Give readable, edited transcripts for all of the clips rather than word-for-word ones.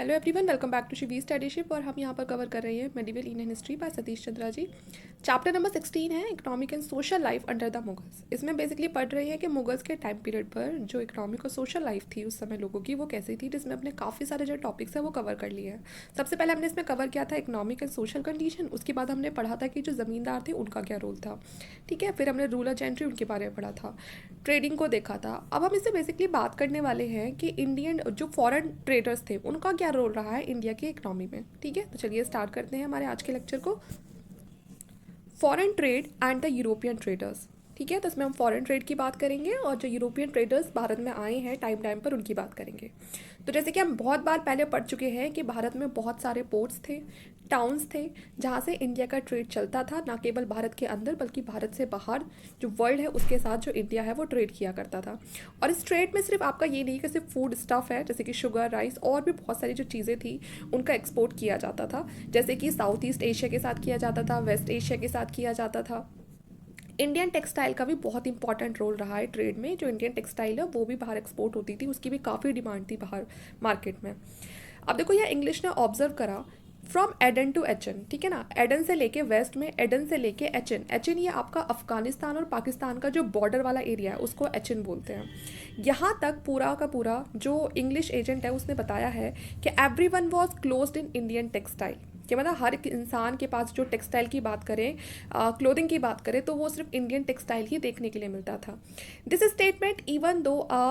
Hello everyone, welcome back to Shivi studyship. और हम यहाँ पर कवर कर रहे हैं medieval Indian history by Satish Chandra ji. Chapter number 16 है economic and social life under the Mughals. इसमें बेसिकली पढ़ रही है कि मुगल्स के टाइम पीरियड पर जो इकोनॉमिक और सोशल लाइफ थी उस समय लोगों की वो कैसी थी, जिसमें अपने काफ़ी सारे जो टॉपिक्स हैं वो कवर कर लिए हैं। सबसे पहले हमने इसमें कवर किया था इकोनॉमिक एंड सोशल कंडीशन। उसके बाद हमने पढ़ा था कि जो ज़मींदार थे उनका क्या रोल था, ठीक है। फिर हमने रूलर जेंट्री उनके बारे में पढ़ा था, ट्रेडिंग को देखा था। अब हम इससे बेसिकली बात करने वाले हैं कि इंडियन जो फॉरेन ट्रेडर्स थे उनका क्या रोल रहा है इंडिया की इकोनॉमी में, ठीक है। तो चलिए स्टार्ट करते हैं हमारे आज के लेक्चर को। Foreign trade and the European traders, ठीक है। तो इसमें हम फॉरेन ट्रेड की बात करेंगे और जो यूरोपियन ट्रेडर्स भारत में आए हैं टाइम टाइम पर उनकी बात करेंगे। तो जैसे कि हम बहुत बार पहले पढ़ चुके हैं कि भारत में बहुत सारे पोर्ट्स थे, टाउन्स थे, जहाँ से इंडिया का ट्रेड चलता था, ना केवल भारत के अंदर बल्कि भारत से बाहर जो वर्ल्ड है उसके साथ जो इंडिया है वो ट्रेड किया करता था। और इस ट्रेड में सिर्फ आपका ये नहीं कि सिर्फ फूड स्टफ है, जैसे कि शुगर, राइस और भी बहुत सारी जो चीज़ें थी उनका एक्सपोर्ट किया जाता था। जैसे कि साउथ ईस्ट एशिया के साथ किया जाता था, वेस्ट एशिया के साथ किया जाता था। इंडियन टेक्सटाइल का भी बहुत इंपॉर्टेंट रोल रहा है ट्रेड में। जो इंडियन टेक्सटाइल है वो भी बाहर एक्सपोर्ट होती थी, उसकी भी काफ़ी डिमांड थी बाहर मार्केट में। अब देखो यह इंग्लिश ने ऑब्जर्व करा फ्रॉम एडन टू एचन, ठीक है ना। एडन से लेके वेस्ट में, एडन से लेके एचन। एचन ये आपका अफगानिस्तान और पाकिस्तान का जो बॉर्डर वाला एरिया है उसको एचन बोलते हैं। यहाँ तक पूरा का पूरा जो इंग्लिश एजेंट है उसने बताया है कि every one was close in Indian textile, कि मतलब हर एक इंसान के पास जो टेक्सटाइल की बात करें, क्लोथिंग की बात करें, तो वो सिर्फ इंडियन टेक्सटाइल ही देखने के लिए मिलता था। This statement even though a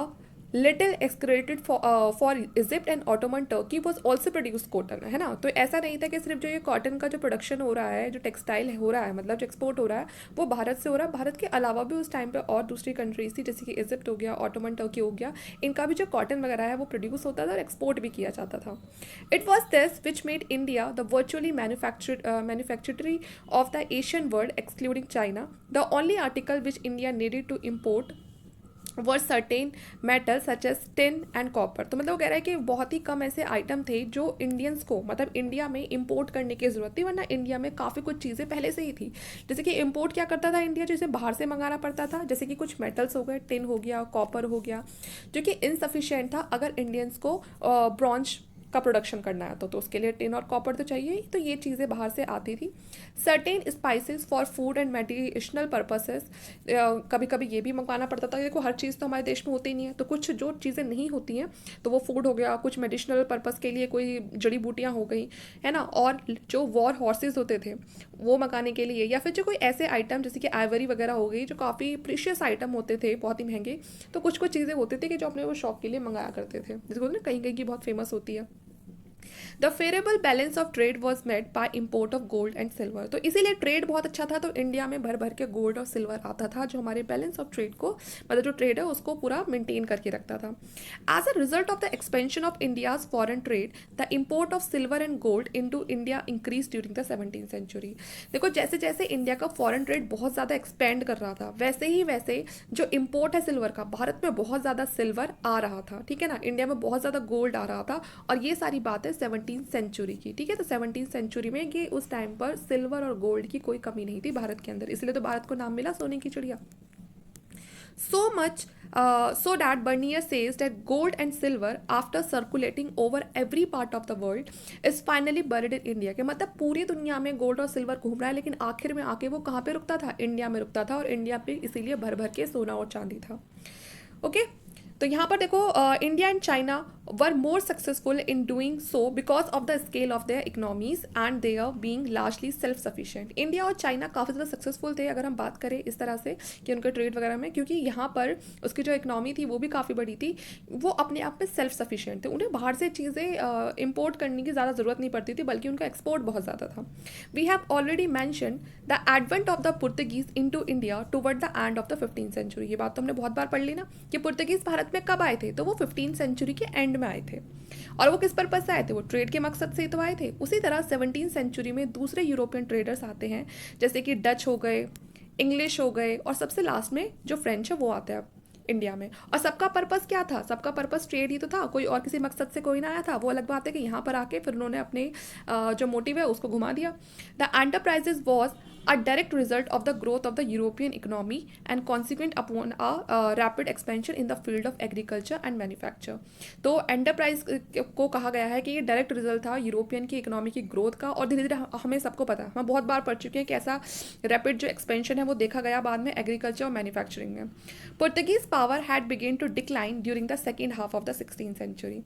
little exaggerated for Egypt and Ottoman Turkey was also produce cotton, है ना। तो ऐसा नहीं था कि सिर्फ जो ये कॉटन का जो प्रोडक्शन हो रहा है, जो टेक्सटाइल हो रहा है, मतलब जो एक्सपोर्ट हो रहा है वो भारत से हो रहा है। भारत के अलावा भी उस टाइम पे और दूसरी कंट्रीज थी, जैसे कि इजिप्ट हो गया, ऑटोमन टर्की हो गया, इनका भी जो कॉटन वगैरह है वो प्रोड्यूस होता था और एक्सपोर्ट भी किया जाता था। It was this which made India the virtually manufactory of the Asian world excluding China. The only article which India needed to import were certain metal such as tin and copper. तो मतलब वो कह रहा है कि बहुत ही कम ऐसे item थे जो इंडियंस को मतलब इंडिया में इंपोर्ट करने की ज़रूरत थी, वरना इंडिया में काफ़ी कुछ चीज़ें पहले से ही थी। जैसे कि इंपोर्ट क्या करता था इंडिया, जैसे बाहर से मंगाना पड़ता था, जैसे कि कुछ मेटल्स हो गए, टिन हो गया, कॉपर हो गया, जो कि इनसफिशियंट था अगर इंडियंस को ब्रॉन्ज का प्रोडक्शन करना है तो उसके लिए टिन और कॉपर तो चाहिए ही। तो ये चीज़ें बाहर से आती थी। Certain spices for food and medicinal purposes, कभी कभी ये भी मंगवाना पड़ता था। देखो हर चीज़ तो हमारे देश में होती ही नहीं है, तो कुछ जो चीज़ें नहीं होती हैं तो वो फूड हो गया, कुछ मेडिसिनल पर्पस के लिए कोई जड़ी बूटियाँ हो गई, है ना। और जो वॉर हॉर्सेज होते थे वो मंगाने के लिए, या फिर जो कोई ऐसे आइटम जैसे कि आइवरी वगैरह हो गई जो काफ़ी प्रीशियस आइटम होते थे, बहुत ही महंगे, तो कुछ कुछ चीज़ें होती थी कि जो अपने वो शौक के लिए मंगाया करते थे, जिसको ना कहीं कहीं की बहुत फेमस होती है। The favourable balance of trade was made by import of gold and silver. तो इसीलिए ट्रेड बहुत अच्छा था, तो इंडिया में भर भर के गोल्ड और सिल्वर आता था जो हमारे बैलेंस ऑफ ट्रेड को, मतलब जो ट्रेड है उसको पूरा मेंटेन करके रखता था। As a result of the expansion of India's foreign trade, the import of silver and gold into India increase during the 17th century. देखो जैसे जैसे इंडिया का फॉरेन ट्रेड बहुत ज़्यादा एक्सपेंड कर रहा था, वैसे ही वैसे जो इम्पोर्ट है सिल्वर का, भारत में बहुत ज़्यादा सिल्वर आ रहा था, ठीक है ना। इंडिया में बहुत ज़्यादा गोल्ड आ रहा था। और ये सारी बात है 17th सेंचुरी की, ठीक है। तो 17th सेंचुरी में ये उस टाइम पर सिल्वर और गोल्ड की कोई कमी नहीं थी भारत के अंदर, इसलिए तो भारत को नाम मिला सोने की चिड़िया। So much so that Bernier says that gold and silver, after circulating over every part of the world, is finally buried in India। के मतलब पूरी दुनिया में गोल्ड और सिल्वर घूम रहा है, लेकिन आखिर में आके वो कहाँ पे रुकता था, इंडिया में रुकता था। और इंडिया पे इसीलिए भर भर के सोना और चांदी था। ओके तो यहाँ पर देखो India and China were more successful in doing so because of the scale of their economies and they are being largely self sufficient. India और चाइना काफ़ी ज़्यादा सक्सेसफुल थे अगर हम बात करें इस तरह से कि उनके ट्रेड वगैरह में, क्योंकि यहाँ पर उसकी जो इकोनॉमी थी वो भी काफ़ी बड़ी थी, वो अपने आप में सेल्फ सफिशिएंट थे, उन्हें बाहर से चीज़ें इम्पोर्ट करने की ज़्यादा ज़रूरत नहीं पड़ती थी, बल्कि उनका एक्सपोर्ट बहुत ज़्यादा था। We have already mention the advent of the Portuguese into India toward the end of the 15th century. ये बात तो हमने बहुत बार पढ़ ली ना कि पुर्तगीज भारत में कब आए थे, तो वो 15th सेंचुरी के एंड में आए थे। और वो किस पर्पज से आए थे, वो ट्रेड के मकसद से ही तो आए थे। उसी तरह 17th सेंचुरी में दूसरे यूरोपियन ट्रेडर्स आते हैं, जैसे कि डच हो गए, इंग्लिश हो गए, और सबसे लास्ट में जो फ्रेंच है वो आता है इंडिया में। और सबका पर्पस क्या था, सबका पर्पस ट्रेड ही तो था, कोई और किसी मकसद से कोई ना आया था। वो अलग बात है कि यहाँ पर आके फिर उन्होंने अपने जो मोटिव है उसको घुमा दिया। The enterprises was a direct result of the growth of the European economy and consequent upon a rapid expansion in the field of agriculture and manufacture. तो एंटरप्राइज को कहा गया है कि ये डायरेक्ट रिजल्ट था यूरोपियन की इकोनॉमी की ग्रोथ का, और धीरे धीरे हमें सबको पता है, हम बहुत बार पढ़ चुके हैं कि ऐसा रैपिड जो एक्सपेंशन है वो देखा गया बाद में एग्रीकल्चर और मैन्युफैक्चरिंग में. Portuguese power had begin to decline during the second half of the 16th century.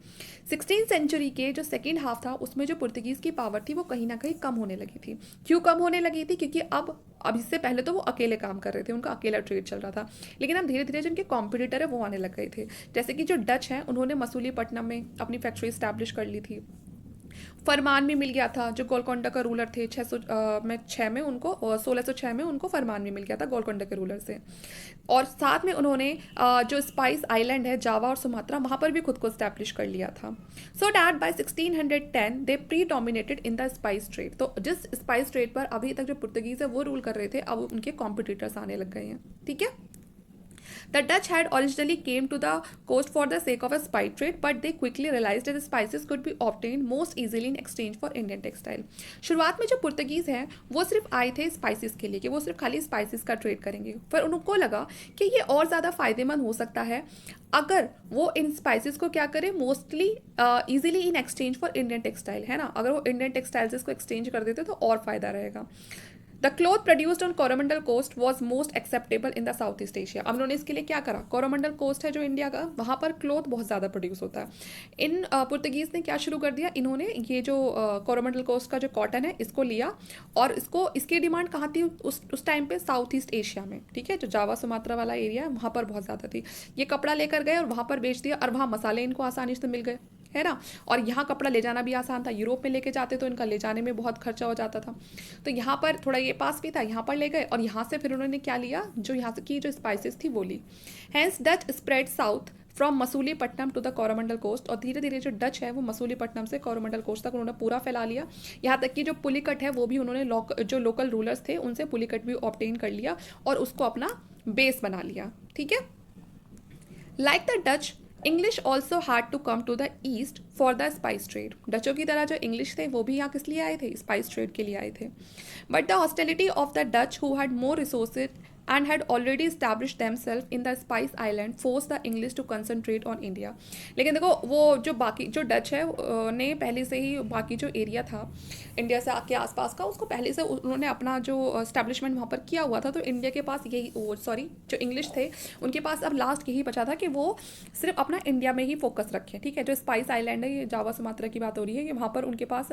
16th century के जो सेकेंड हाफ था उसमें जो पुर्तगीज की पावर थी वो कहीं ना कहीं कम होने लगी थी. क्यों कम होने लगी थी? क्योंकि अब इससे पहले तो वो अकेले काम कर रहे थे, उनका अकेला ट्रेड चल रहा था, लेकिन अब धीरे धीरे जो उनके कॉम्पिटिटर है वो आने लग गए थे. जैसे कि जो डच हैं उन्होंने मसूलीपट्टनम में अपनी फैक्ट्री स्टैब्लिश कर ली थी. फरमान भी मिल गया था, जो गोलकोंडा का रूलर थे 1606 में उनको 1606 में उनको फरमान भी मिल गया था गोलकोंडा के रूलर से. और साथ में उन्होंने जो स्पाइस आइलैंड है जावा और सुमात्रा वहाँ पर भी खुद को स्टैब्लिश कर लिया था. So that by 1610 they predominated in the spice trade. तो जिस स्पाइस ट्रेड पर अभी तक जो पुर्तगीज है वो रूल कर रहे थे, अब उनके कॉम्पिटिटर्स आने लग गए हैं. ठीक है. The Dutch had originally came to the coast for the sake of a spice trade, but they quickly realized that the spices could be obtained most easily in exchange for Indian textile. शुरुआत में जो Portuguese हैं वो सिर्फ आए थे spices के लिए कि वो सिर्फ खाली स्पाइसेस का ट्रेड करेंगे, पर उनको लगा कि ये और ज़्यादा फायदेमंद हो सकता है अगर वो इन स्पाइसेस को क्या करें, mostly easily in exchange for Indian textile, है ना. अगर वो इंडियन टेक्सटाइल्स इसको एक्सचेंज कर देते तो और फायदा रहेगा. The cloth produced on Coromandel coast was most acceptable in the south east Asia. अब उन्होंने इसके लिए क्या करा, कोरोमंडल कोस्ट है जो इंडिया का, वहाँ पर क्लॉथ बहुत ज़्यादा प्रोड्यूस होता है. इन पुर्तगीज ने क्या शुरू कर दिया, इन्होंने ये जो कोरोमंडल कोस्ट का जो कॉटन है इसको लिया, और इसकी डिमांड कहाँ थी उस टाइम पे, साउथ ईस्ट एशिया में. ठीक है, जो जावा सुमात्रा वाला एरिया है वहाँ पर बहुत ज़्यादा थी. ये कपड़ा लेकर गए और वहाँ पर बेच दिया, और वहाँ मसाले इनको आसानी से मिल गए, है ना. और यहाँ कपड़ा ले जाना भी आसान था. यूरोप में लेके जाते तो इनका ले जाने में बहुत खर्चा हो जाता था, तो यहाँ पर थोड़ा ये पास भी था, यहाँ पर ले गए, और यहाँ से फिर उन्होंने क्या लिया, जो यहाँ की जो स्पाइसेस थी वो ली. Hence Dutch spread south from Masulipatnam to the Coromandel coast. और धीरे धीरे जो डच है वो मसूलीपट्टनम से कोरोमंडल कोस्ट तक उन्होंने पूरा फैला लिया. यहाँ तक कि जो पुलिकट है वो भी उन्होंने जो लोकल रूलर्स थे उनसे पुलिकट भी ऑब्टेन कर लिया और उसको अपना बेस बना लिया. ठीक है. Like the Dutch, English also had to come to the east for the spice trade. डचों की तरह जो इंग्लिश थे वो भी यहाँ किस लिए आए थे, स्पाइस ट्रेड के लिए आए थे. But the hostility of the Dutch who had more resources and had already established themselves in the Spice Island forced the English to concentrate on India. लेकिन देखो वो जो बाकी जो डच है ने पहले से ही बाकी जो एरिया था इंडिया से के आसपास का उसको पहले से उन्होंने अपना जो एस्टेब्लिशमेंट वहाँ पर किया हुआ था. तो इंडिया के पास यही जो इंग्लिश थे उनके पास अब लास्ट यही बचा था कि वो सिर्फ अपना इंडिया में ही फोकस रखें. ठीक है. जो स्पाइस आइलैंड है, ये जावा सुमात्रा की बात हो रही है, कि वहाँ पर उनके पास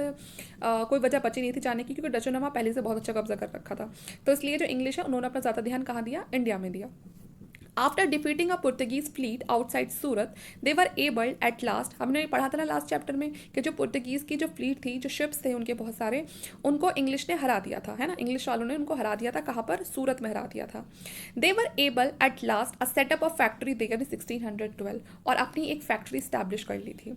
कोई वजह बची नहीं थी जाने की, क्योंकि डचों ने वहाँ पहले से बहुत अच्छा कब्जा कर रखा था. तो इसलिए जो इंग्लिश है उन्होंने अपना ज़्यादा ध्यान कहाँ दिया, इंडिया में दिया. After defeating a Portuguese fleet outside Surat, they were able at last, हमने पढ़ा था ना लास्ट चैप्टर में कि जो पुर्तगीज़ की जो फ्लीट थी, जो शिप्स थे उनके बहुत सारे, उनको इंग्लिश ने हरा दिया था, है ना. इंग्लिश वालों ने उनको हरा दिया था. कहाँ पर, सूरत में हरा दिया था. They were able at last a set up a factory there in 1612, और अपनी एक फैक्ट्री स्टैब्लिश कर ली थी.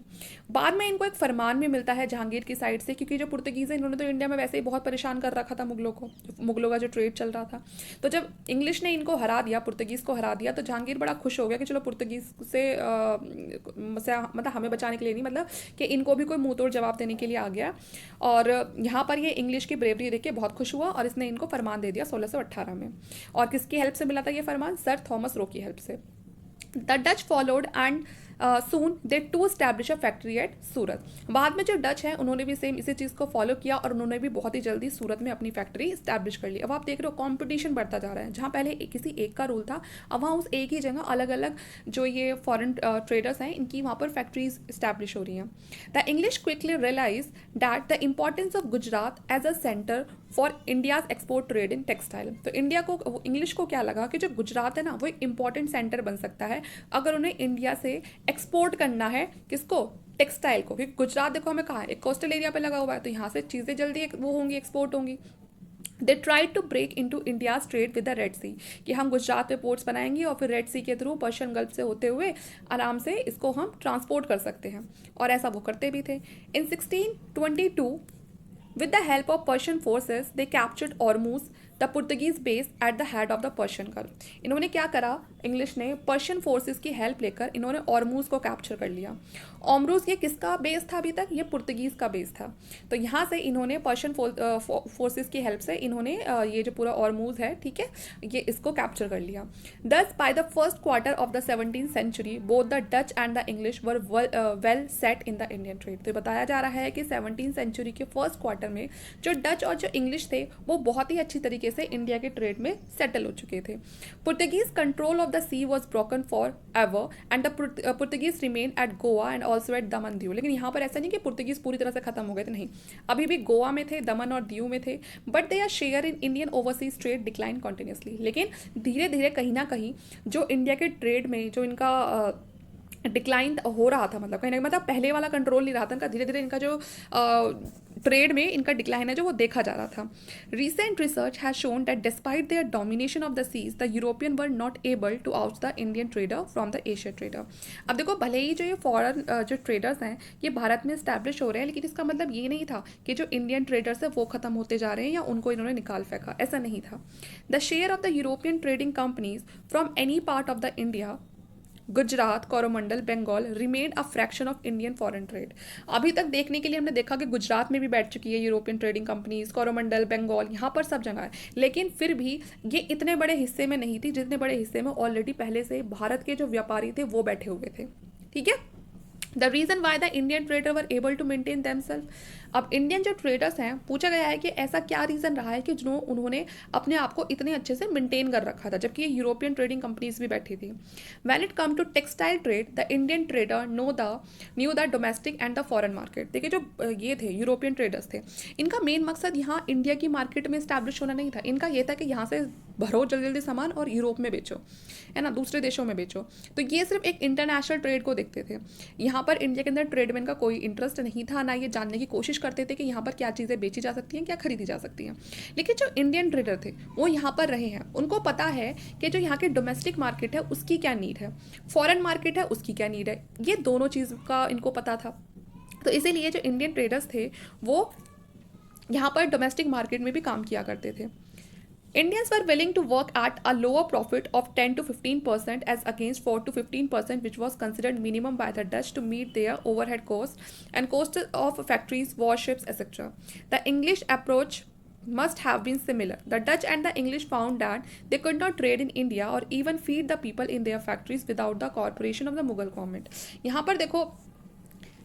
बाद में इनको एक फरमान भी मिलता है जहांगीर की साइड से, क्योंकि जो पुर्तगीज़ है इन्होंने तो इंडिया में वैसे ही बहुत परेशान कर रखा था मुगलों का जो ट्रेड चल रहा था. तो जब इंग्लिश ने इनको हरा दिया, पुर्तगीज़ को हरा दिया, तो जहांगीर बड़ा खुश हो गया कि चलो पुर्तगीज से मतलब हमें बचाने के लिए नहीं, मतलब कि इनको भी कोई मुंह तोड़ जवाब देने के लिए आ गया. और यहाँ पर ये इंग्लिश की ब्रेवरी देख के बहुत खुश हुआ और इसने इनको फरमान दे दिया 1618 में. और किसकी हेल्प से मिला था ये फरमान, सर थॉमस रो की हेल्प से. The Dutch followed and soon they too establish a factory at Surat. बाद में जो डच है उन्होंने भी सेम इसी चीज़ को फॉलो किया और उन्होंने भी बहुत ही जल्दी सूरत में अपनी फैक्ट्री स्टैब्लिश कर ली. अब आप देख रहे हो कंपटीशन बढ़ता जा रहा है. जहाँ पहले किसी एक का रूल था, अब वहाँ उस एक ही जगह अलग अलग जो ये फॉरेन ट्रेडर्स हैं इनकी वहाँ पर फैक्ट्रीज स्टैब्लिश हो रही हैं. The English quickly realize that the importance of Gujarat as a centre for India's export trade in textile. तो इंडिया को, इंग्लिश को क्या लगा कि जो गुजरात है ना वो एक इंपॉर्टेंट सेंटर बन सकता है अगर उन्हें इंडिया से एक्सपोर्ट करना है. किसको, टेक्सटाइल को. क्योंकि गुजरात देखो हमें कहाँ है, एक कोस्टल एरिया पे लगा हुआ है, तो यहाँ से चीज़ें जल्दी वो होंगी, एक्सपोर्ट होंगी. They tried to break into India's trade with the Red Sea, कि हम गुजरात में पोर्ट्स बनाएंगे और फिर रेड सी के थ्रू पर्शियन गल्फ से होते हुए आराम से इसको हम ट्रांसपोर्ट कर सकते हैं. और ऐसा वो करते भी थे. इन 1622 with the help of Persian forces, they captured Ormuz, the Portuguese base at the head of the Persian Gulf. इन्होंने क्या करा, इंग्लिश ने पर्शियन फोर्सेस की हेल्प लेकर इन्होंने ऑर्मूज को कैप्चर कर लिया। ऑमरूज ये किसका बेस था अभी तक? ये पुर्तगीज का बेस था। तो यहाँ से इन्होंने पर्शियन फोर्सेस की हेल्प से इन्होंने ये जो पूरा ऑर्मूज है, ठीक है, ये इसको कैप्चर कर लिया। Thus by the first quarter of the 17th century both the Dutch and the English were well set in the Indian trade. तो बताया जा रहा है कि 17th सेंचुरी के फर्स्ट क्वार्टर में जो डच और जो इंग्लिश थे वो बहुत ही अच्छी तरीके से इंडिया के ट्रेड में सेटल हो चुके थे। Portuguese control of the sea was broken for ever and the Portuguese remain at Goa and also at Daman Diu. लेकिन यहाँ पर ऐसा नहीं कि पुर्तगीज पूरी तरह से खत्म हो गए थे, नहीं, अभी भी गोवा में थे, दमन और दीव में थे, but they are share in Indian overseas trade decline continuously. लेकिन धीरे धीरे कहीं ना कहीं जो इंडिया के ट्रेड में जो इनका डिक्लाइन हो रहा था, मतलब कहीं ना मतलब पहले वाला कंट्रोल नहीं रहा था इनका, धीरे धीरे इनका जो ट्रेड में इनका डिक्लाइन है जो वो देखा जा रहा था। Recent research has shown that despite their domination of the seas the European were not able to out the Indian trader from the Asia trader. अब देखो, भले ही जो ये फॉरेन जो ट्रेडर्स हैं ये भारत में स्टैब्लिश हो रहे हैं, लेकिन इसका मतलब ये नहीं था कि जो इंडियन ट्रेडर्स है वो खत्म होते जा रहे हैं या उनको इन्होंने निकाल फेंका, ऐसा नहीं था। The share of the European trading companies from any part of the India, Gujarat, Coromandel, Bengal remain a fraction of Indian foreign trade. अभी तक देखने के लिए हमने देखा कि गुजरात में भी बैठ चुकी है European trading companies, Coromandel, Bengal, यहाँ पर सब जगह है, लेकिन फिर भी ये इतने बड़े हिस्से में नहीं थी जितने बड़े हिस्से में ऑलरेडी पहले से भारत के जो व्यापारी थे वो बैठे हुए थे, ठीक है। The reason why the Indian trader were able to maintain themselves. अब इंडियन जो ट्रेडर्स हैं, पूछा गया है कि ऐसा क्या रीज़न रहा है कि जो उन्होंने अपने आप को इतने अच्छे से मेंटेन कर रखा था जबकि यूरोपियन ट्रेडिंग कंपनीज भी बैठी थी। When it come to textile trade the Indian trader knew the domestic and the foreign market. देखिए, जो ये थे यूरोपियन ट्रेडर्स थे, इनका मेन मकसद यहाँ इंडिया की मार्केट में स्टैब्लिश होना नहीं था, इनका ये था कि यहाँ से भरो जल्दी जल्दी सामान और यूरोप में बेचो, है ना, दूसरे देशों में बेचो। तो ये सिर्फ एक इंटरनेशनल ट्रेड को देखते थे। यहाँ पर इंडिया के अंदर ट्रेड में इनका कोई इंटरेस्ट नहीं था, ना ये जानने की कोशिश करते थे कि यहाँ पर क्या चीज़ें बेची जा सकती हैं, क्या खरीदी जा सकती हैं। लेकिन जो इंडियन ट्रेडर थे वो यहाँ पर रहे हैं, उनको पता है कि जो यहाँ की डोमेस्टिक मार्केट है उसकी क्या नीड है, फॉरेन मार्केट है उसकी क्या नीड है, ये दोनों चीज़ का इनको पता था। तो इसीलिए जो इंडियन ट्रेडर्स थे वो यहाँ पर डोमेस्टिक मार्केट में भी काम किया करते थे। Indians were willing to work at a lower profit of 10 to 15% as against 4 to 15% which was considered minimum by the Dutch to meet their overhead costs and costs of factories, warships, etc. The English approach must have been similar. The Dutch and the English found that they could not trade in India or even feed the people in their factories without the cooperation of the Mughal government. यहाँ पर देखो,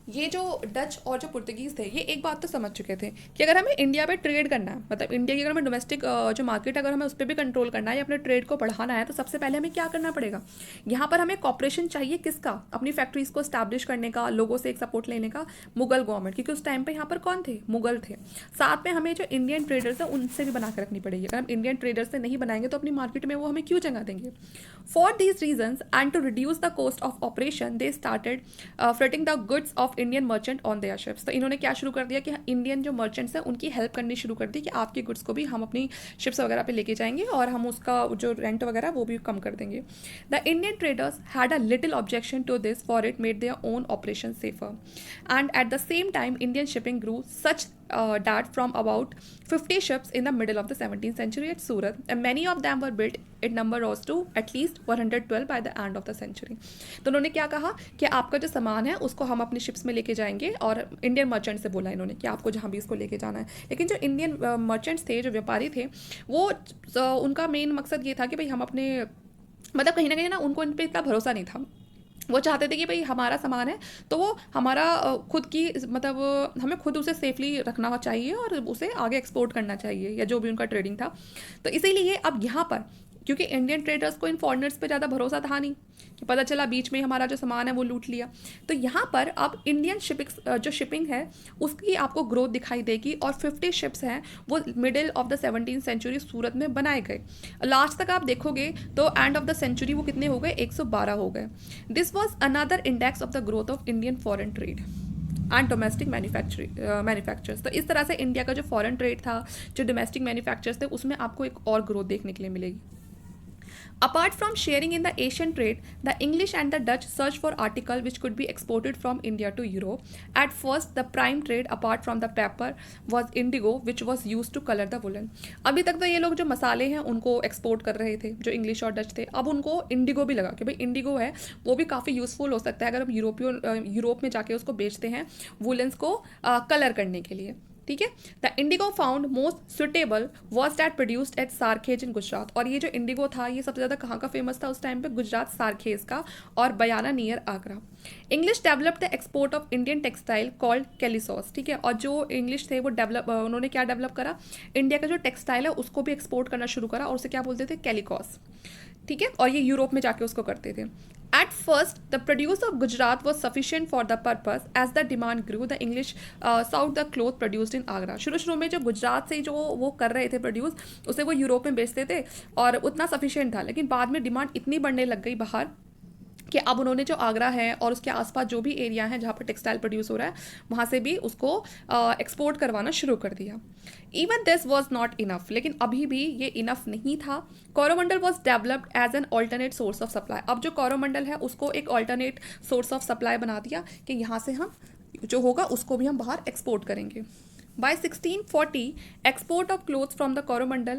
ये जो Dutch और जो Portuguese थे ये एक बात तो समझ चुके थे कि अगर हमें इंडिया पे ट्रेड करना है, मतलब इंडिया की अगर हमें डोमेस्टिक जो मार्केट अगर हमें उस पर भी कंट्रोल करना है या अपने ट्रेड को बढ़ाना है, तो सबसे पहले हमें क्या करना पड़ेगा, यहाँ पर हमें कॉपरेशन चाहिए किसका, अपनी फैक्ट्रीज़ को स्टैब्लिश करने का, लोगों से एक सपोर्ट लेने का, मुगल गवर्नमेंट, क्योंकि उस टाइम पर यहाँ पर कौन थे, मुगल थे। साथ में हमें जो इंडियन ट्रेडर्स हैं उनसे भी बना कर रखनी पड़ेगी। अगर हम इंडियन ट्रेडर्स से नहीं बनाएंगे तो अपनी मार्केट में वो हमें क्यों जगह देंगे। For these reasons and to reduce the cost of operation they started freighting the goods of Indian merchant on their ships. तो इन्होंने क्या शुरू कर दिया कि इंडियन जो मर्चेंट्स हैं उनकी हेल्प करनी शुरू कर दी कि आपके गुड्स को भी हम अपनी शिप्स वगैरह पे लेके जाएंगे और हम उसका जो रेंट वगैरह वो भी कम कर देंगे। The Indian traders had a little objection to this for it made their own operation safer and at the same time Indian shipping grew such that from about 50 ships in the middle of the 17th century at Surat, and many of them were built. Its number rose to at least 112 by the end of the century. तो उन्होंने क्या कहा कि आपका जो सामान है उसको हम अपनी शिप्स में लेके जाएंगे, और इंडियन मर्चेंट से बोला इन्होंने कि आपको जहाँ भी इसको लेके जाना है। लेकिन जो इंडियन मर्चेंट्स थे, जो व्यापारी थे, वो उनका मेन मकसद ये था कि भाई हम अपने, मतलब कहीं ना कहीं ना उनको इन पर इतना भरोसा नहीं था। वो चाहते थे कि भाई हमारा सामान है तो वो हमारा खुद की, मतलब हमें खुद उसे सेफली रखना चाहिए और उसे आगे एक्सपोर्ट करना चाहिए, या जो भी उनका ट्रेडिंग था। तो इसीलिए अब यहाँ पर क्योंकि इंडियन ट्रेडर्स को इन फॉरेनर्स पे ज़्यादा भरोसा था नहीं, कि पता चला बीच में हमारा जो सामान है वो लूट लिया, तो यहाँ पर अब इंडियन शिपिंग है उसकी आपको ग्रोथ दिखाई देगी, और 50 शिप्स हैं वो middle of the 17th century Surat में बनाए गए। लास्ट तक आप देखोगे तो एंड ऑफ द सेंचुरी वो कितने हो गए, 112 हो गए। This was another index of the growth of Indian foreign trade and domestic manufactures. तो इस तरह से इंडिया का जो फॉरेन ट्रेड था, जो डोमेस्टिक मैन्युफैक्चर्स थे, उसमें आपको एक और ग्रोथ देखने के लिए मिलेगी। Apart from sharing in the Asian trade, the English and the Dutch searched for article which could be exported from India to Europe. At first, the prime trade apart from the paper was indigo, which was used to color the woolen. अभी तक तो ये लोग जो मसाले हैं उनको export कर रहे थे, जो इंग्लिश और डच थे. अब उनको इंडिगो भी लगा कि भाई इंडिगो है, वो भी काफ़ी यूज़फुल हो सकता है अगर हम यूरोप में जाके उसको बेचते हैं वुलन्स को कलर करने के लिए. ठीक है. The indigo found most suitable was that produced at Sarkhej in Gujarat. और ये जो इंडिगो था ये सबसे ज़्यादा कहाँ का फेमस था उस टाइम पे? गुजरात सारखेज का और Bayana near Agra. English developed the export of Indian textile called calicoes. ठीक है. और जो इंग्लिश थे वो उन्होंने क्या डेवलप करा? इंडिया का जो टेक्सटाइल है उसको भी एक्सपोर्ट करना शुरू करा और उसे क्या बोलते थे? कैलिकॉस. ठीक है. और ये यूरोप में जाके उसको करते थे. At first, the produce of Gujarat was sufficient for the purpose. As the demand grew, the English sought the cloth produced in Agra. शुरू में जो गुजरात से जो वो कर रहे थे प्रोड्यूस, उसे वो यूरोप में बेचते थे और उतना सफिशिएंट था. लेकिन बाद में डिमांड इतनी बढ़ने लग गई बाहर कि अब उन्होंने जो आगरा है और उसके आसपास जो भी एरिया हैं जहाँ पर टेक्सटाइल प्रोड्यूस हो रहा है वहाँ से भी उसको एक्सपोर्ट करवाना शुरू कर दिया. Even this was not enough. लेकिन अभी भी ये इनफ नहीं था. Coromandel was developed as an alternate source of supply. अब जो कोरोमंडल है उसको एक ऑल्टरनेट सोर्स ऑफ सप्लाई बना दिया कि यहाँ से हम जो होगा उसको भी हम बाहर एक्सपोर्ट करेंगे. By 1640, export of clothes from the Coromandel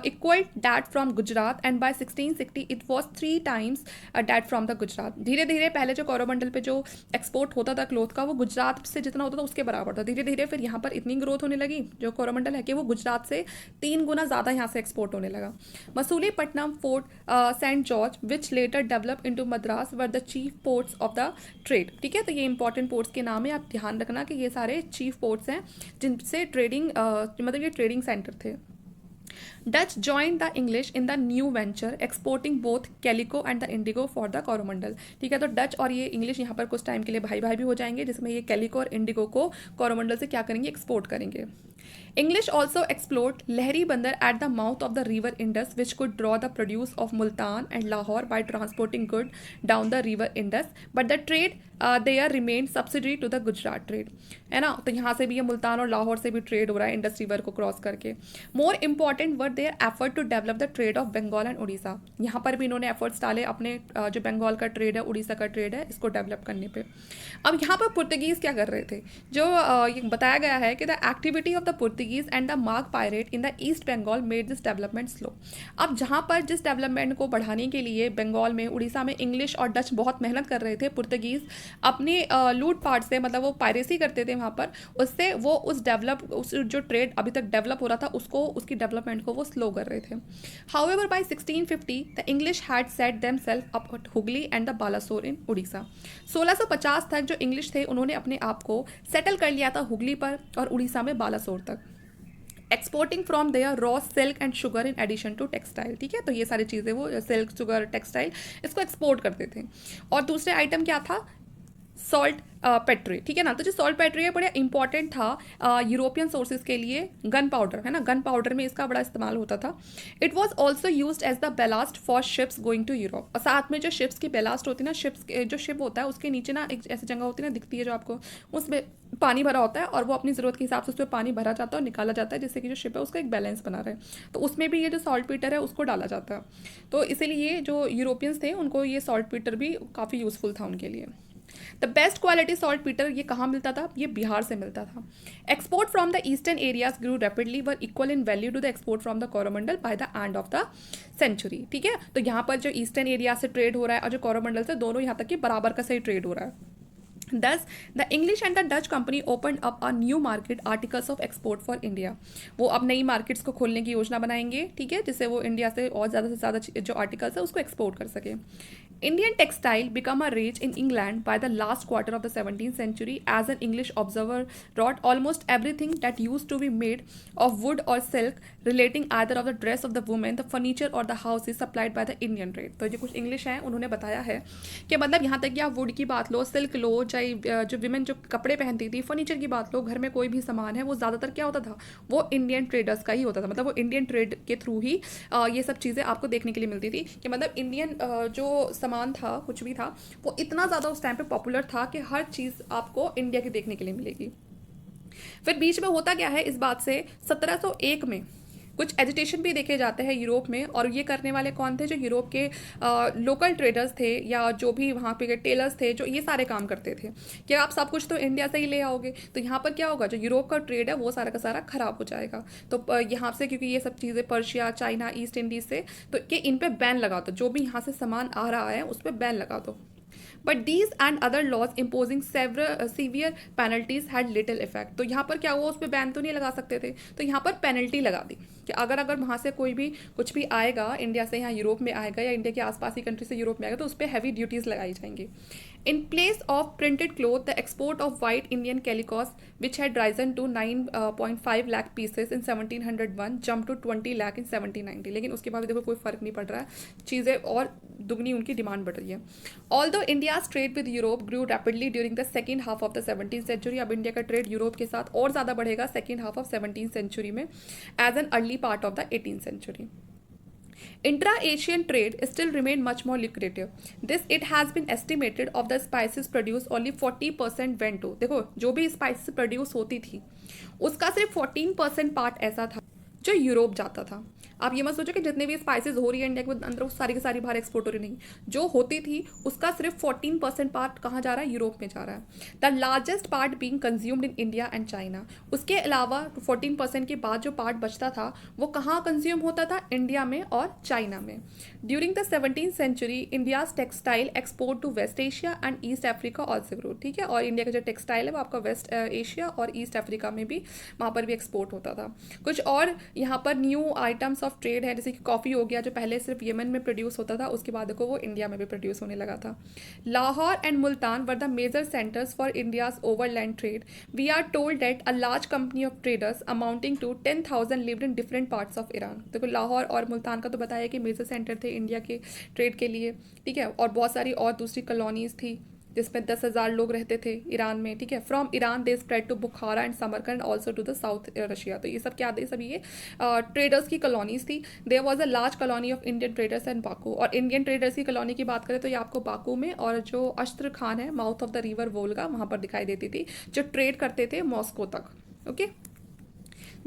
equaled that from Gujarat, and by 1660 it was 3 times that from the Gujarat. धीरे धीरे पहले जो कोरोमंडल पे जो एक्सपोर्ट होता था क्लोथ का वो गुजरात से जितना होता था उसके बराबर था. धीरे धीरे फिर यहाँ पर इतनी ग्रोथ होने लगी जो कोरोमंडल है कि वो गुजरात से 3 गुना ज़्यादा यहाँ से एक्सपोर्ट होने लगा. Masulipatnam, fort saint George which later develop into Madras were the chief ports of the trade. ठीक है. तो ये इंपॉर्टेंट पोर्ट्स के नाम है, आप ध्यान रखना कि ये सारे चीफ पोर्ट्स हैं जिनसे ट्रेडिंग मतलब ये ट्रेडिंग सेंटर थे. Dutch join the English in the new venture exporting both calico and the Indigo for the Coromandel. ठीक है. तो डच और ये इंग्लिश यहाँ पर कुछ टाइम के लिए भाई भाई भी हो जाएंगे जिसमें ये कैलिको और इंडिगो को कोरोमंडल से क्या करेंगे? एक्सपोर्ट करेंगे. English also explored Lahiri Bandar at the mouth of the river Indus, which could draw the produce of Multan and Lahore by transporting goods down the river Indus. But the trade there remained subsidiary to the Gujarat trade. है ना. तो यहाँ से भी ये मुल्तान और लाहौर से भी ट्रेड हो रहा है इंडस रिवर को क्रॉस करके. More important were their effort to develop the trade of Bengal and Orissa. यहाँ पर भी इन्होंने एफर्ट्स डाले अपने जो बंगाल का ट्रेड है, उड़ीसा का ट्रेड है, इसको डेवलप करने पे. अब यहाँ पर पुर्तगीज क्या कर रहे थे? जो ये बताया गया है कि the activity of the Portuguese and the mark pirate in the east Bengal made this development slow. अब जहाँ पर जिस डेवलपमेंट को बढ़ाने के लिए बंगाल में, उड़ीसा में इंग्लिश और डच बहुत मेहनत कर रहे थे, पुर्तगीज अपने लूटपाट से, मतलब वो पायरेसी करते थे वहाँ पर, उससे वो उस जो ट्रेड अभी तक डेवलप हो रहा था उसकी डेवलपमेंट को वो स्लो कर रहे थे. However by 1650 the English had set themselves up at Hugli and the Balasore in Orissa. 1650 तक जो इंग्लिश थे उन्होंने अपने आप को सेटल कर लिया था हुगली पर और उड़ीसा में बालासोर तक. Exporting from there raw silk and sugar in addition to textile. ठीक है. तो ये सारी चीज़ें वो सिल्क, शुगर, टेक्सटाइल इसको एक्सपोर्ट करते थे. और दूसरे आइटम क्या था? Saltpetre. ठीक है ना. तो जो सॉल्ट पेट्री है बड़ा इंपॉर्टेंट था यूरोपियन सोर्सेज के लिए. गन पाउडर है ना, गन पाउडर में इसका बड़ा इस्तेमाल होता था. It was also use as the ballast for ships going to Europe. और साथ में जो शिप्स की बेलास्ट होती है ना, शिप्स जो शिप होता है उसके नीचे ना एक ऐसी जगह होती है ना, दिखती है जो आपको, उसमें पानी भरा होता है और वो अपनी ज़रूरत के हिसाब से उसमें पानी भरा जाता है और निकाला जाता है जिससे कि जो शिप है उसका एक बैलेंस बना रहे. तो उसमें भी ये जो सॉल्ट पीटर है उसको डाला जाता है. तो इसीलिए जो यूरोपियंस थे उनको ये सॉल्ट पीटर भी काफ़ी यूज़फुल था उनके लिए. The best quality saltpetre ये कहाँ मिलता था? ये बिहार से मिलता था. Export from the eastern areas grew rapidly were equal in value to the export from the Coromandel by the end of the century. ठीक है. तो यहाँ पर जो ईस्टर्न एरिया से ट्रेड हो रहा है और जो कोरोमंडल से, दोनों यहाँ तक कि बराबर का सही ट्रेड हो रहा है. Thus, the English and the Dutch company opened up a new market articles of export for India. वो अब नई मार्केट्स को खोलने की योजना बनाएंगे. ठीक है. जिससे वो इंडिया से और ज़्यादा से ज़्यादा जो आर्टिकल्स है उसको एक्सपोर्ट कर सके. Indian textile became a rage in England by the last quarter of the 17th century as an English observer wrote almost everything that used to be made of wood or silk relating either of the dress of the woman, the furniture or the house is supplied by the Indian trade. तो जो कुछ English हैं उन्होंने बताया है कि मतलब यहाँ तक कि आप वुड की बात लो, सिल्क लो, चाहे जो विमेन जो कपड़े पहनती थी, फर्नीचर की बात लो, घर में कोई भी सामान है वो ज़्यादातर क्या होता था? वो इंडियन ट्रेडर्स का ही होता था. मतलब वो इंडियन ट्रेड के थ्रू ही ये सब चीज़ें आपको देखने के लिए मिलती थी कि मतलब इंडियन जो सामान था, कुछ भी था, वो इतना ज़्यादा उस टाइम पे पॉपुलर था कि हर चीज़ आपको इंडिया की देखने के लिए मिलेगी. फिर बीच में होता क्या है इस बात से, 1701 में कुछ एजिटेशन भी देखे जाते हैं यूरोप में, और ये करने वाले कौन थे? जो यूरोप के लोकल ट्रेडर्स थे या जो भी वहाँ पे के टेलर्स थे, जो ये सारे काम करते थे कि आप सब कुछ तो इंडिया से ही ले आओगे, तो यहाँ पर क्या होगा, जो यूरोप का ट्रेड है वो सारा का सारा खराब हो जाएगा। तो यहाँ से क्योंकि ये सब चीज़ें पर्शिया, चाइना, ईस्ट इंडीज से, तो कि इन पे बैन लगा दो, जो भी यहाँ से सामान आ रहा है उस पर बैन लगा दो। But these and other laws imposing several severe penalties had little effect. तो यहाँ पर क्या हुआ, उस पर बैन तो नहीं लगा सकते थे, तो यहाँ पर पेनल्टी लगा दी कि अगर अगर वहाँ से कोई भी कुछ भी आएगा इंडिया से यहाँ यूरोप में आएगा, या इंडिया के आसपास की कंट्री से यूरोप में आएगा, तो उस पर हैवी ड्यूटीज़ लगाई जाएंगी। In place of printed cloth, the export of white Indian calicos, which had risen to 9.5 lakh pieces in 1701, jumped to 20 lakh in 1790। लेकिन उसके बाद देखो कोई फर्क नहीं पड़ रहा है, चीज़ें और दुगनी उनकी डिमांड बढ़ रही है। Although India's trade with Europe grew rapidly during the second half of the 17th century, अब इंडिया का ट्रेड यूरोप के साथ और ज़्यादा बढ़ेगा second half of 17th century में, as an early part of the 18th century। Intra-Asian trade still remained much more lucrative. This it has been estimated of the spices produced only 40% went to, देखो जो भी spices produce होती थी उसका सिर्फ 14% part ऐसा था जो यूरोप जाता था। आप ये मत सोचो कि जितने भी स्पाइसेस हो रही है इंडिया के अंदर वो सारी की सारी बाहर एक्सपोर्ट हो रही, नहीं, जो होती थी उसका सिर्फ 14% पार्ट कहाँ जा रहा है, यूरोप में जा रहा है। The largest part being consumed in India and China. उसके अलावा 14% के बाद जो पार्ट बचता था वो कहाँ कंज्यूम होता था, इंडिया में और चाइना में। During the 17th century India's textile export to West Asia and East Africa also grow, ठीक है, और इंडिया का जो टेक्सटाइल है वो आपका वेस्ट एशिया और ईस्ट अफ्रीका में भी, वहाँ पर भी एक्सपोर्ट होता था। कुछ और यहाँ पर न्यू आइटम्स ऑफ ट्रेड है, जैसे कि कॉफ़ी हो गया, जो पहले सिर्फ यमन में प्रोड्यूस होता था, उसके बाद देखो वो इंडिया में भी प्रोड्यूस होने लगा था। Lahore and Multan were the major centres for India's overland trade. We are told that a large company of traders amounting to 10,000 lived in different parts of Iran. देखो लाहौर और मुल्तान का तो बताया कि मेजर सेंटर थे इंडिया के ट्रेड के लिए, ठीक है, और बहुत सारी और दूसरी कॉलोनीज थी जिसमें 10,000 लोग रहते थे ईरान में, ठीक है। From Iran they spread to Bukhara and Samarkand also to the south Russia. तो ये सब क्या थे, सब ये ट्रेडर्स की कॉलोनीज थी। There was a large colony of Indian traders and Baku. और इंडियन ट्रेडर्स की कॉलोनी की बात करें तो ये आपको बाकू में, और जो अश्तर खान है mouth of the river Volga, वहाँ पर दिखाई देती थी, जो ट्रेड करते थे मॉस्को तक। Okay,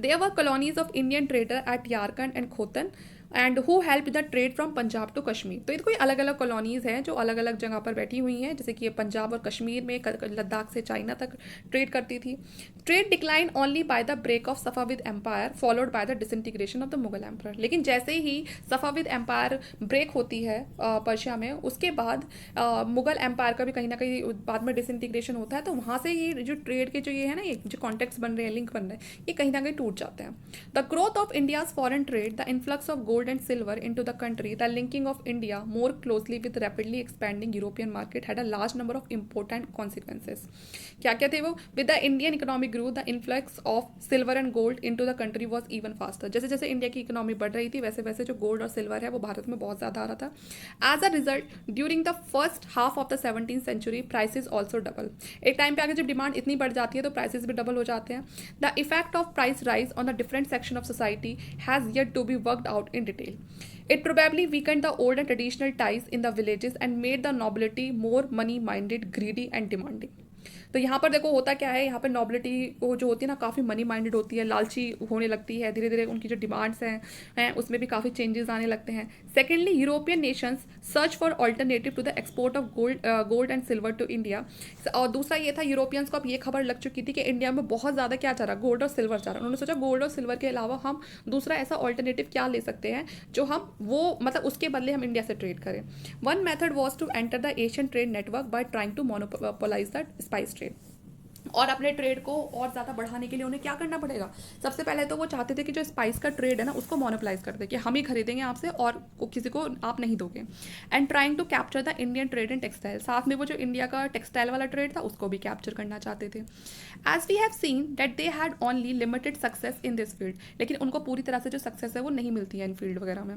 there were colonies of Indian trader at Yarkand and Khotan and who help the trade from Punjab to Kashmir. तो ये कोई अलग अलग कॉलोनीज़ हैं जो अलग अलग जगह पर बैठी हुई हैं, जैसे कि ये पंजाब और कश्मीर में, लद्दाख से चाइना तक ट्रेड करती थी। Trade decline only by the break of Safavid empire followed by the disintegration of the Mughal empire. लेकिन जैसे ही सफाविद एम्पायर ब्रेक होती है पर्शिया में, उसके बाद मुगल एम्पायर का भी कहीं ना कहीं बाद में डिसइंटीग्रेशन होता है, तो वहाँ से ये जो ट्रेड के जो ये है ना, ये जो कॉन्टेक्ट्स बन रहे हैं, लिंक बन रहे हैं, ये कहीं ना कहीं टूट जाते हैं। The growth of India's foreign trade, the influx of gold and silver into the country, the linking of India more closely with rapidly expanding European market had a large number of important consequences. क्या क्या थे वो? With the Indian economic grew, the influx of silver and gold into the country was even faster. जैसे जैसे India की economy बढ़ रही थी वैसे वैसे जो गोल्ड और सिल्वर है वो भारत में बहुत ज़्यादा आ रहा था। As a result, during the first half of the 17th century, prices also double. एक टाइम पे आगे जब डिमांड इतनी बढ़ जाती है तो प्राइसेस भी डबल हो जाते हैं। The effect of price rise on the different section of society has yet to be worked out in detail. It probably weakened the old and traditional ties in the villages and made the nobility more money-minded, greedy and demanding. तो यहाँ पर देखो होता क्या है, यहाँ पर nobility को जो होती है ना काफ़ी मनी माइंडेड होती है, लालची होने लगती है, धीरे धीरे उनकी जो डिमांड्स हैं उसमें भी काफ़ी चेंजेस आने लगते हैं। Secondly, European nations search for alternative to the export of gold and silver to India. और दूसरा ये था, यूरोपियंस को अब ये खबर लग चुकी थी कि इंडिया में बहुत ज़्यादा क्या जा रहा है, गोल्ड और सिल्वर जा रहा है। उन्होंने सोचा गोल्ड और सिल्वर के अलावा हम दूसरा ऐसा ऑल्टरनेटिव क्या ले सकते हैं जो हम वो मतलब उसके बदले हम इंडिया से ट्रेड करें। One method was to enter the Asian trade network by trying to monopolise the spice trade. और अपने ट्रेड को और ज़्यादा बढ़ाने के लिए उन्हें क्या करना पड़ेगा, सबसे पहले तो वो चाहते थे कि जो स्पाइस का ट्रेड है ना उसको मोनोपलाइज कर दे, कि हम ही खरीदेंगे आपसे और किसी को आप नहीं दोगे। And trying to capture the Indian trade in textile, साथ में वो जो इंडिया का टेक्सटाइल वाला ट्रेड था उसको भी कैप्चर करना चाहते थे। As we have seen that they had only limited success in this field, लेकिन उनको पूरी तरह से जो सक्सेस है वो नहीं मिलती है इन फील्ड वगैरह में।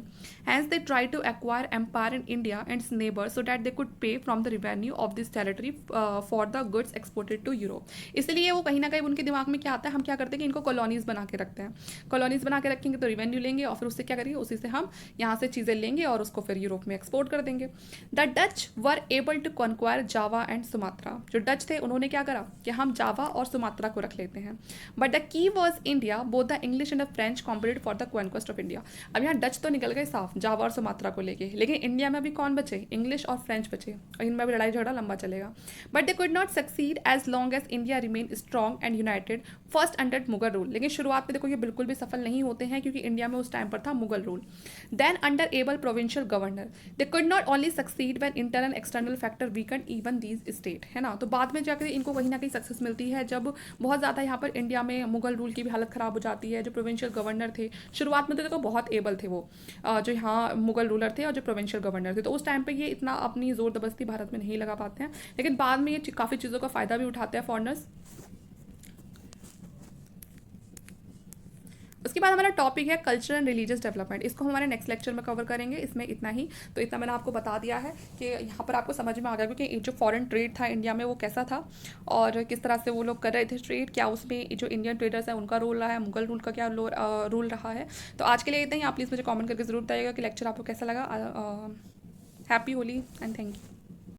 Hence they tried to acquire empire in India and neighbour so that they could pay from the revenue of this territory for the goods exported to Europe. इसलिए वो कहीं ना कहीं उनके दिमाग में क्या आता है, हम क्या करते हैं कि इनको कॉलोनीज़ बना के रखते हैं। कॉलोनीज़ बना के रखेंगे तो रिवेन्यू लेंगे और फिर उससे क्या करेंगे, उसी से हम यहाँ से चीज़ें लेंगे और उसको फिर यूरोप में एक्सपोर्ट कर देंगे। The Dutch were able to conquer Java and Sumatra. जो डच थे उन्होंने क्या करा कि हम जावा और सुमात्रा को रख लेते हैं। But the key was India, both the English and the French competed for the conquest of India. अब यहाँ डच तो निकल गए साफ जावा और सुमात्रा को लेके, लेकिन इंडिया में भी कौन बचे, इंग्लिश और फ्रेंच बचे, और इनमें भी लड़ाई झगड़ा लंबा चलेगा। But they could not succeed as long as India remain strong and united first under Mughal rule. लेकिन शुरुआत में देखो ये बिल्कुल भी सफल नहीं होते हैं, क्योंकि इंडिया में उस टाइम पर था Mughal rule. Then under able provincial governor they could not only succeed when internal external factor weaken even these state, है ना। तो बाद में जाकर इनको कहीं ना कहीं सक्सेस मिलती है, जब बहुत ज़्यादा यहाँ पर इंडिया में मुगल रूल की भी हालत ख़राब हो जाती है। जो प्रोविंशियल गवर्नर थे शुरुआत में तो देखो बहुत एबल थे वो, जो यहाँ मुगल रूलर थे और जो प्रोविंशियल गवर्नर थे, तो उस टाइम पे ये इतना अपनी जोर दबस्ती भारत में नहीं लगा पाते हैं, लेकिन बाद में ये काफ़ी चीज़ों का फ़ायदा भी उठाते हैं फॉरनर्स। उसके बाद हमारा टॉपिक है कल्चरल एंड रिलीजियस डेवलपमेंट। इसको हमारे नेक्स्ट लेक्चर में कवर करेंगे, इसमें इतना ही। तो इतना मैंने आपको बता दिया है कि यहाँ पर आपको समझ में आ गया क्योंकि जो फॉरेन ट्रेड था इंडिया में वो कैसा था और किस तरह से वो लोग कर रहे थे ट्रेड, क्या उसमें जो इंडियन ट्रेडर्स हैं उनका रोल रहा है, मुगल रूल का क्या रूल रहा है। तो आज के लिए इतना ही। आप प्लीज़ मुझे कॉमेंट करके ज़रूर बताइएगा कि लेक्चर आपको कैसा लगा। Happy Holi and thank you.